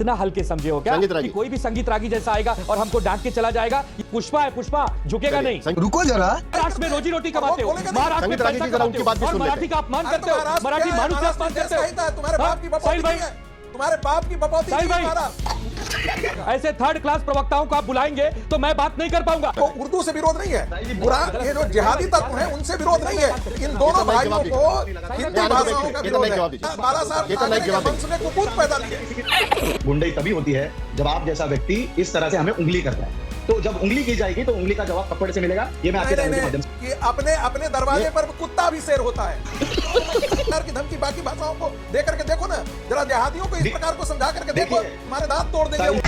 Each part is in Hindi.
इतना हल्के समझे हो क्या कि कोई भी संगीत रागी जैसा आएगा और हमको डांट के चला जाएगा? पुष्पा है, पुष्पा झुकेगा नहीं। रुको जरा, महाराष्ट्र में रोजी रोटी कमाते हो, महाराष्ट्र में पैसा कमाते हो और मराठी का अपमान करते हो, मराठी मानुष का अपमान करते हो। तुम्हारे बाप की बपौती नहीं है, तुम्हारे बाप की बपौती नहीं है हमारा। ऐसे थर्ड क्लास प्रवक्ताओं को आप बुलाएंगे तो मैं बात नहीं कर पाऊंगा। तो उर्दू से विरोध नहीं है, बुरा ये जो जिहादी तत्व है उनसे विरोध नहीं है, इन दोनों भाइयों को हिंदी भाषाओं का विरोध है। बाला साहब वंश ने कुपूत पैदा किए। गुंडई तभी होती है जब आप जैसा व्यक्ति इस तरह से हमें उंगली करता है, तो जब उंगली की जाएगी तो उंगली का जवाब थप्पड़ से मिलेगा। ये मैं आपके माध्यम से कि अपने दरवाजे पर कुत्ता भी शेर होता है। की धमकी बाकी भाषाओं को दे करके देखो ना, जरा देहातियों को इस प्रकार को समझा करके देखो, हमारे दांत तोड़ देंगे।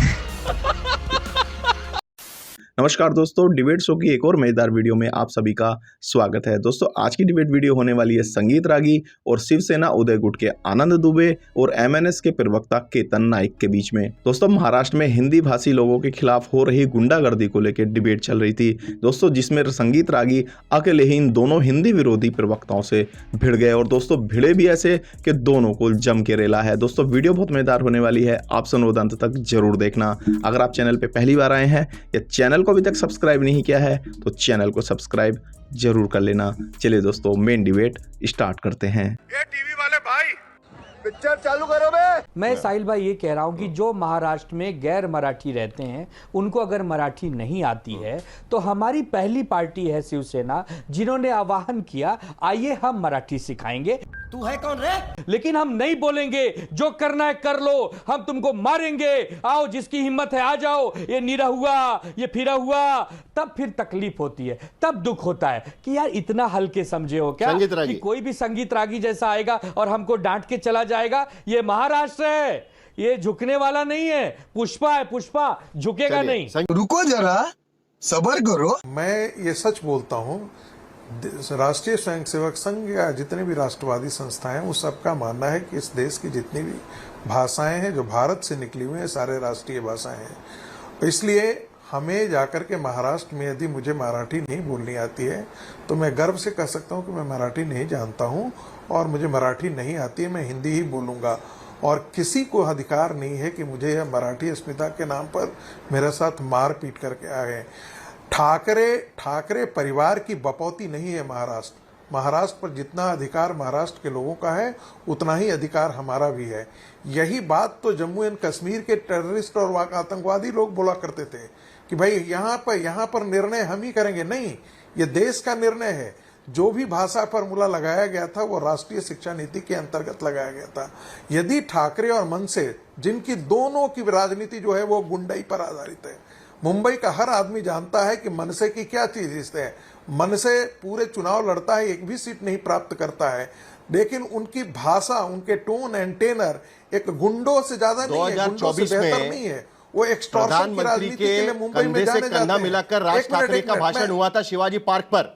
नमस्कार दोस्तों, डिबेट शो की एक और मजेदार वीडियो में आप सभी का स्वागत है। दोस्तों आज की डिबेट वीडियो होने वाली है संगीत रागी और शिवसेना उदय गुट के आनंद दुबे और एमएनएस के प्रवक्ता केतन नाइक के बीच में। दोस्तों महाराष्ट्र में हिंदी भाषी लोगों के खिलाफ हो रही गुंडागर्दी को लेकर डिबेट चल रही थी दोस्तों, जिसमें संगीत रागी अकेले ही इन दोनों हिंदी विरोधी प्रवक्ताओं से भिड़ गए और दोस्तों भिड़े भी ऐसे कि दोनों को जम के रेला है। दोस्तों वीडियो बहुत मजेदार होने वाली है, आप सुनो अंत तक जरूर देखना। अगर आप चैनल पर पहली बार आए हैं या चैनल को अभी तक सब्सक्राइब नहीं किया है तो चैनल को सब्सक्राइब जरूर कर लेना। चलिए दोस्तों मेन डिबेट स्टार्ट करते हैं। ये टीवी वाले भाई पिक्चर चालू करो बे। मैं साहिल भाई ये कह रहा हूं कि जो महाराष्ट्र में गैर मराठी रहते हैं उनको अगर मराठी नहीं आती है तो हमारी पहली पार्टी है शिवसेना, जिन्होंने आह्वान किया आइए हम मराठी सिखाएंगे। तू है कौन रे? लेकिन हम नहीं बोलेंगे जो करना है कर लो, हम तुमको मारेंगे, आओ जिसकी हिम्मत है आ जाओ। ये नीरा हुआ, ये फिरा हुआ, तब फिर तकलीफ होती है, तब दुख होता है कि यार इतना हल्के समझे हो क्या कि कोई भी संगीत रागी जैसा आएगा और हमको डांट के चला जाएगा? ये महाराष्ट्र है, ये झुकने वाला नहीं है। पुष्पा है, पुष्पा झुकेगा नहीं। रुको जरा, सब्र करो। मैं ये सच बोलता हूँ, राष्ट्रीय स्वयंसेवक संघ या जितने भी राष्ट्रवादी संस्थाएं हैं, उस सबका मानना है कि इस देश की जितनी भी भाषाएं हैं जो भारत से निकली हुई हैं, सारे राष्ट्रीय भाषाएं हैं। इसलिए हमें जाकर के महाराष्ट्र में यदि मुझे मराठी नहीं बोलनी आती है तो मैं गर्व से कह सकता हूं कि मैं मराठी नहीं जानता हूं और मुझे मराठी नहीं आती है, मैं हिंदी ही बोलूंगा। और किसी को अधिकार नहीं है कि मुझे यह मराठी अस्मिता के नाम पर मेरे साथ मार पीट करके आए। ठाकरे परिवार की बपौती नहीं है महाराष्ट्र पर जितना अधिकार महाराष्ट्र के लोगों का है उतना ही अधिकार हमारा भी है। यही बात तो जम्मू एंड कश्मीर के टेररिस्ट और आतंकवादी लोग बोला करते थे कि भाई यहाँ पर निर्णय हम ही करेंगे। नहीं, ये देश का निर्णय है। जो भी भाषा फॉर्मूला लगाया गया था वो राष्ट्रीय शिक्षा नीति के अंतर्गत लगाया गया था। यदि ठाकरे और मनसे, जिनकी दोनों की राजनीति जो है वो गुंडाई पर आधारित है, मुंबई का हर आदमी जानता है कि मनसे की क्या चीज है। मनसे पूरे चुनाव लड़ता है, एक भी सीट नहीं प्राप्त करता है, लेकिन उनकी भाषा, उनके टोन एंड टेनर एक गुंडों से ज्यादा नहीं है, 2024 बेहतर नहीं है। वो एक्सटॉर्शन की राजनीति के लिए मुंबई में जाने जाते हैं। मिलाकर राज ठाकरे का भाषण हुआ था शिवाजी पार्क पर,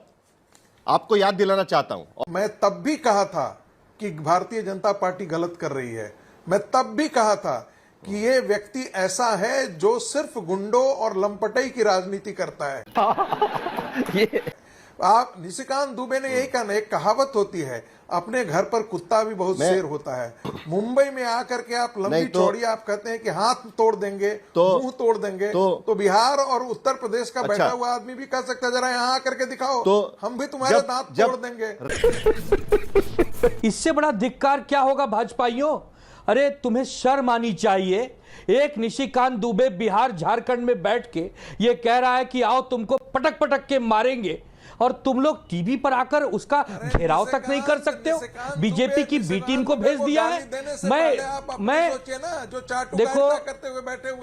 आपको याद दिलाना चाहता हूं। मैं तब भी कहा था कि भारतीय जनता पार्टी गलत कर रही है। मैं तब भी कहा था कि ये व्यक्ति ऐसा है जो सिर्फ गुंडों और लंपटई की राजनीति करता है। आप निशिकांत दुबे ने यही कहा, एक कहावत होती है, अपने घर पर कुत्ता भी बहुत शेर होता है। मुंबई में आकर के आप लंबी चौड़ी आप कहते हैं कि हाथ तोड़ देंगे, मुंह तोड़ देंगे, तो बिहार और उत्तर प्रदेश का बैठा हुआ आदमी भी कह सकता है जरा यहाँ आकर के दिखाओ, तो हम भी तुम्हारे दांत तोड़ देंगे। इससे बड़ा धिक्कार क्या होगा भाजपाइयों? अरे तुम्हें शर्म आनी चाहिए। एक निशिकांत दुबे बिहार झारखंड में बैठ के ये कह रहा है कि आओ तुमको पटक पटक के मारेंगे और तुम लोग टीवी पर आकर उसका घेराव तक नहीं कर सकते हो। बीजेपी की बी टीम को भेज दिया है। मैं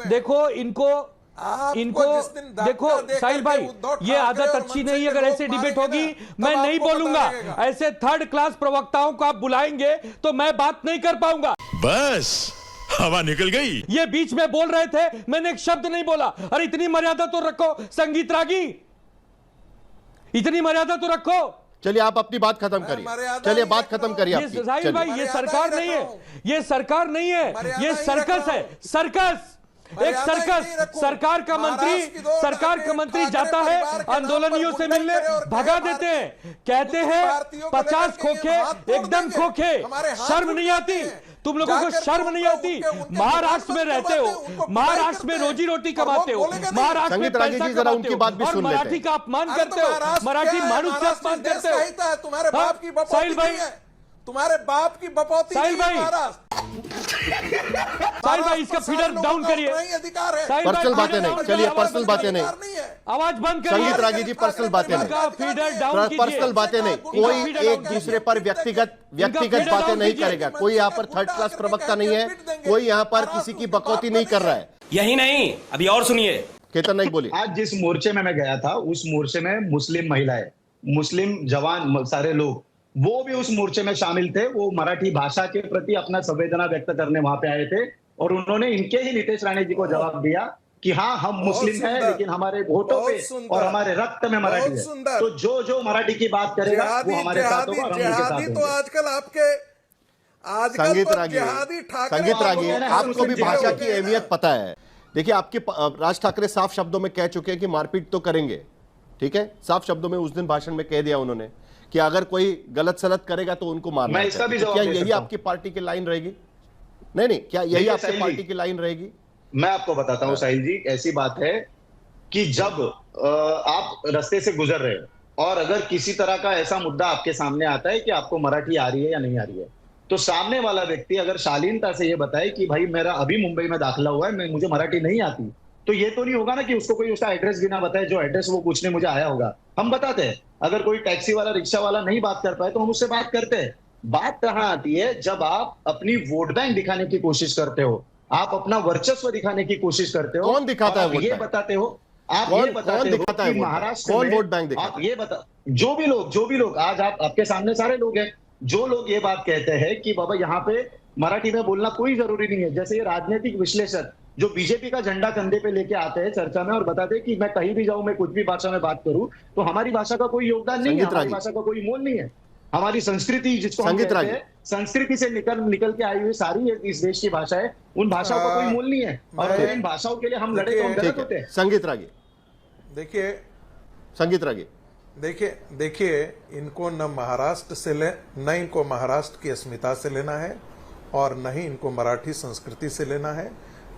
देखो इनको देखो साहिल भाई, ये आदत अच्छी नहीं है। अगर ऐसे डिबेट होगी मैं नहीं बोलूंगा। ऐसे थर्ड क्लास प्रवक्ताओं को आप बुलाएंगे तो मैं बात नहीं कर पाऊंगा। बस हवा निकल गई। ये बीच में बोल रहे थे, मैंने एक शब्द नहीं बोला। अरे इतनी मर्यादा तो रखो संगीत रागी, इतनी मर्यादा तो रखो। चलिए आप अपनी बात खत्म करिए, चलिए बात खत्म करिए। साहिल भाई ये सरकार नहीं है, ये सरकार नहीं है, ये सर्कस है, सर्कस। एक सर्कस। सरकार का मंत्री जाता है आंदोलनियों से मिलने, भगा देते हैं, कहते हैं 50 खोखे, एकदम खोखे। शर्म नहीं आती? तुम लोगों को शर्म नहीं आती? महाराष्ट्र में रहते हो, महाराष्ट्र में रोजी रोटी कमाते हो, महाराष्ट्र में पैसा कमाते हो और मराठी का अपमान करते हो, मराठी मानुष का अपमान करते हो। तुम्हारे बाप की साहिल भाई, तुम्हारे बाप की बपौती साहिल भाई, साहिल भाई इसका फीडर डाउन करिए। अधिकार है। पर्सनल बातें नहीं, चलिए पर्सनल बातें नहीं, आवाज बंद करिए। संगीत रागी जी पर्सनल बातें नहीं, फीडर डाउन कीजिए। पर्सनल बातें नहीं, कोई एक दूसरे पर व्यक्तिगत बातें नहीं करेगा। कोई यहाँ पर थर्ड क्लास प्रवक्ता नहीं है, कोई यहाँ पर किसी की बकौती नहीं कर रहा है। यही नहीं, अभी और सुनिए। केतन नाइक बोलिए। आज जिस मोर्चे में मैं गया था, उस मोर्चे में मुस्लिम महिलाएं, मुस्लिम जवान, सारे लोग वो भी उस मोर्चे में शामिल थे। वो मराठी भाषा के प्रति अपना संवेदना व्यक्त करने वहां पे आए थे और उन्होंने इनके ही नीतीश राणे जी को जवाब दिया कि हाँ हम मुस्लिम हैं, लेकिन हमारे वोटों पे और हमारे रक्त में मराठी है। तो जो मराठी की बात करेगा वो हमारे साथ होगा, हम उनके साथ होंगे। तो आजकल आपके संगीत रागी, आपको भी भाषा की अहमियत पता है। देखिए आपके राज ठाकरे साफ शब्दों में कह चुके हैं कि मारपीट तो करेंगे, ठीक है, साफ शब्दों में उस दिन भाषण में कह दिया उन्होंने कि अगर कोई गलत सलत करेगा तो उनको मारना है। तो क्या यही आपकी पार्टी की लाइन रहेगी? नहीं, क्या यही आपकी पार्टी की लाइन रहेगी? मैं आपको बताता हूँ साहिल जी, ऐसी बात है कि जब आप रास्ते से गुजर रहे हो और अगर किसी तरह का ऐसा मुद्दा आपके सामने आता है कि आपको मराठी आ रही है या नहीं आ रही है, तो सामने वाला व्यक्ति अगर शालीनता से ये बताए कि भाई मेरा अभी मुंबई में दाखिला हुआ है, मुझे मराठी नहीं आती, तो ये तो नहीं होगा ना कि उसको कोई उसका एड्रेस बिना बताए, जो एड्रेस वो पूछने मुझे आया होगा हम बताते हैं। अगर कोई टैक्सी वाला, रिक्शा वाला नहीं बात कर पाए तो हम उससे बात करते हैं। बात कहां आती है? जब आप अपनी वोट बैंक दिखाने की कोशिश करते हो, आप अपना वर्चस्व दिखाने की कोशिश करते हो। कौन दिखाता है? ये बताते हो, आप ये बताते हो कि महाराष्ट्र कौन में वोट बैंक दिखाता है? आप ये बता, जो भी लोग आज आपके सामने सारे लोग हैं, जो लोग ये बात कहते हैं कि बाबा यहाँ पे मराठी में बोलना कोई जरूरी नहीं है, जैसे ये राजनीतिक विश्लेषक जो बीजेपी का झंडा कंधे पे लेके आते हैं चर्चा में और बताते हैं कि मैं कहीं भी जाऊं, मैं कुछ भी भाषा में बात करूं, तो हमारी भाषा का कोई योगदान नहीं है, हमारी भाषा का कोई मोल नहीं है। हमारी संस्कृति, जिसको हम कहते हैं, संस्कृति से निकल के आई हुई सारी इस देश की भाषा है, उन भाषाओं का कोई मूल नहीं है। और अगर इन भाषाओं के लिए हम लड़े तो हम गलत होते हैं। संगीत रागी, देखिए संगीत रागी, देखिए इनको न महाराष्ट्र से न इनको महाराष्ट्र की अस्मिता से लेना है और न ही इनको मराठी संस्कृति से लेना है।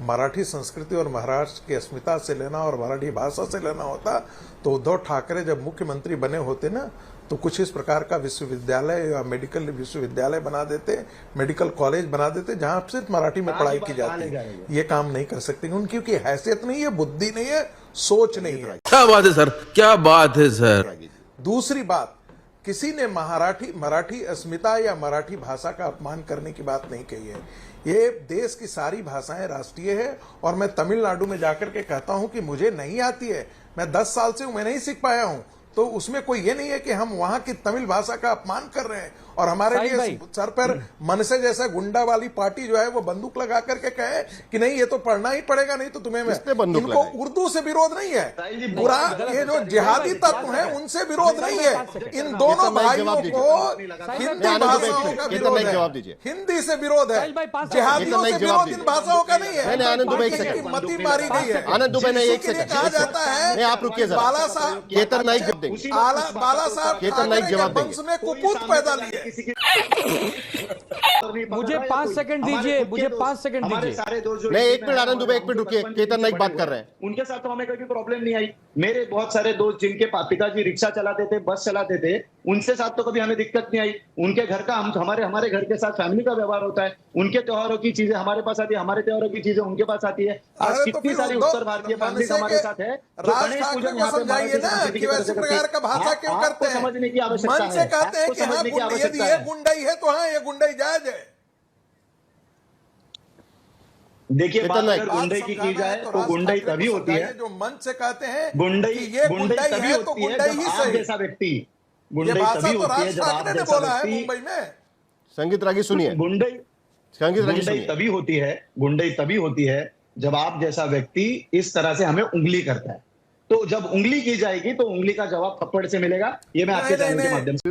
मराठी संस्कृति और महाराष्ट्र की अस्मिता से लेना और मराठी भाषा से लेना होता तो उद्धव ठाकरे जब मुख्यमंत्री बने होते ना, तो कुछ इस प्रकार का विश्वविद्यालय या मेडिकल विश्वविद्यालय बना देते, मेडिकल कॉलेज बना देते जहां सिर्फ मराठी में पढ़ाई की जाती। ये काम नहीं कर सकते उनकी हैसियत नहीं है, बुद्धि नहीं है, सोच नहीं है। क्या बात है सर, क्या बात है सर। दूसरी बात, किसी ने मराठी अस्मिता या मराठी भाषा का अपमान करने की बात नहीं कही है। ये देश की सारी भाषाएं राष्ट्रीय है और मैं तमिलनाडु में जाकर के कहता हूं कि मुझे नहीं आती है, मैं 10 साल से हूं, मैं नहीं सीख पाया हूं, तो उसमें कोई ये नहीं है कि हम वहां की तमिल भाषा का अपमान कर रहे हैं और हमारे लिए सर पर मनसे जैसा गुंडा वाली पार्टी जो है वो बंदूक लगा करके कहे कि नहीं ये तो पढ़ना ही पड़ेगा, नहीं तो तुम्हें इनको उर्दू से विरोध नहीं है, पूरा ये जो जिहादी तत्व है उनसे विरोध नहीं है। इन दोनों भाइयों को हिंदी भाषाओं का विरोध है, हिंदी से विरोध है, जिहादियों से विरोध इन भाषाओं का नहीं है। आनंद दुबे एक सेकंड, मती मारी गई है। आनंद दुबे ने एक सेकंड कहा जाता है, आप रुकिए जरा, बाला साहब केतन नाइक जवाब देंगे, बाला साहब केतन नाइक जवाब देंगे। वंश में कुपूत पैदा लिए। मुझे 5 सेकंड दीजिए, मुझे 5 सेकंड दीजिए। सारे दोस्त जो नहीं, एक मिनट आनंद दुबे, एक मिनट रुकिए, केतन नाइक बात कर रहे हैं। उनके साथ तो हमें कभी प्रॉब्लम नहीं आई। मेरे बहुत सारे दोस्त जिनके पिताजी रिक्शा चलाते थे, बस चलाते थे, उनसे साथ तो कभी हमें दिक्कत नहीं आई। उनके घर का हमारे घर के साथ फैमिली का व्यवहार होता है। उनके त्योहारों की चीजें हमारे पास आती है, हमारे त्योहारों की चीजें उनके पास आती है। आज कितनी सारी उत्तर भारतीय फैमिली हमारे साथ है। राज ठाकरे को समझाइए ना कि वैसे प्रकार का भाषा क्यों करते हैं। समझने की आवश्यकता है। मन से कहते हैं कि हाँ ये गुंडाई है तो हाँ ये गुंडाई जायज है। देखिए बात अगर गुंडई की जाए तो गुंडई तभी होती है जो मन से कहते हैं गुंडई, ये गुंडाई है तो गुंडाई ही सही। जैसा व्यक्ति गुंडई तभी होती है जब आप जैसा व्यक्ति। मुंबई में संगीत रागी सुनिए, गुंडई सुनिए, तभी होती है, गुंडई तभी होती है जब आप जैसा व्यक्ति इस तरह से हमें उंगली करता है। तो जब उंगली की जाएगी तो उंगली का जवाब थप्पड़ से मिलेगा। ये मैं आपके चैनल के माध्यम से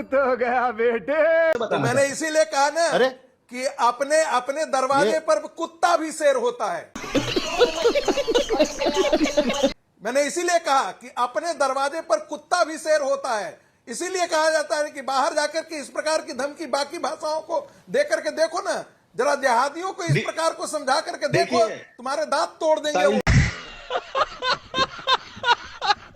तो गया बेटे, मैंने इसीलिए कहा ना, अरे कि अपने दरवाजे पर कुत्ता भी शेर होता है। मैंने इसीलिए कहा कि अपने दरवाजे पर कुत्ता भी शेर होता है। इसीलिए कहा जाता है कि बाहर जाकर के इस प्रकार की धमकी बाकी भाषाओं को दे करके देखो ना, जरा जिहादियों को इस प्रकार को समझा करके देखो, देखिए, तुम्हारे दांत तोड़ देंगे साहिल वो।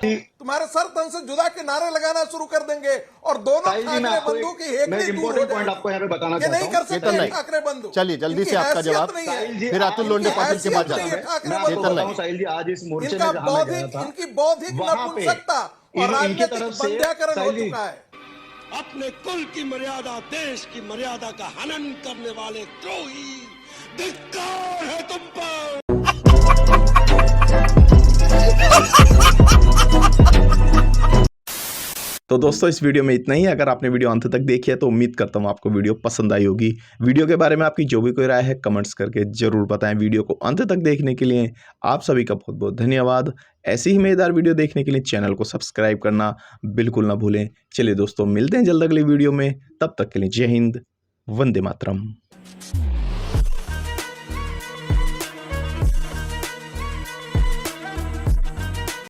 तुम्हारे सर तन से जुदा के नारे लगाना शुरू कर देंगे और दोनों साहिल जी, मैं ठाकरे आपको बंधु की मैं एक हेकड़ी दूर हो इंपॉर्टेंट पॉइंट जाएगी। आपको यहाँ पे बताना ये नहीं चाहता कर हूँ। सकते नहीं। ठाकरे बंधु। चलिए, जल्दी इनकी से आपका हैसियत जवाब। नहीं है। साहिल जी, फिर अतुल लोंढे इनकी पाटिल के पास हैसियत नहीं जाते है हैं। ठाकरे मैं आपको बंधु। चेतन बताऊं नहीं। साहिल जी, आज इस मोर्चे में इनका जहां मैं गया बौद्धिक, था, इनकी बौद्धिक वहां पे नपुंसकता और इनकी राजनीतिक तरफ से बंध्याकरण हो साहिल जी, चुका है। अपने कुल की मर्यादा, देश की मर्यादा का हनन करने वाले द्रोही, धिक्कार है तुम पर। तो दोस्तों इस वीडियो में इतना ही। अगर आपने वीडियो अंत तक देखी है तो उम्मीद करता हूँ आपको वीडियो पसंद आई होगी। वीडियो के बारे में आपकी जो भी कोई राय है कमेंट्स करके ज़रूर बताएं। वीडियो को अंत तक देखने के लिए आप सभी का बहुत बहुत धन्यवाद। ऐसी ही मज़ेदार वीडियो देखने के लिए चैनल को सब्सक्राइब करना बिल्कुल ना भूलें। चलिए दोस्तों, मिलते हैं जल्द अगली वीडियो में। तब तक के लिए जय हिंद, वंदे मातरम।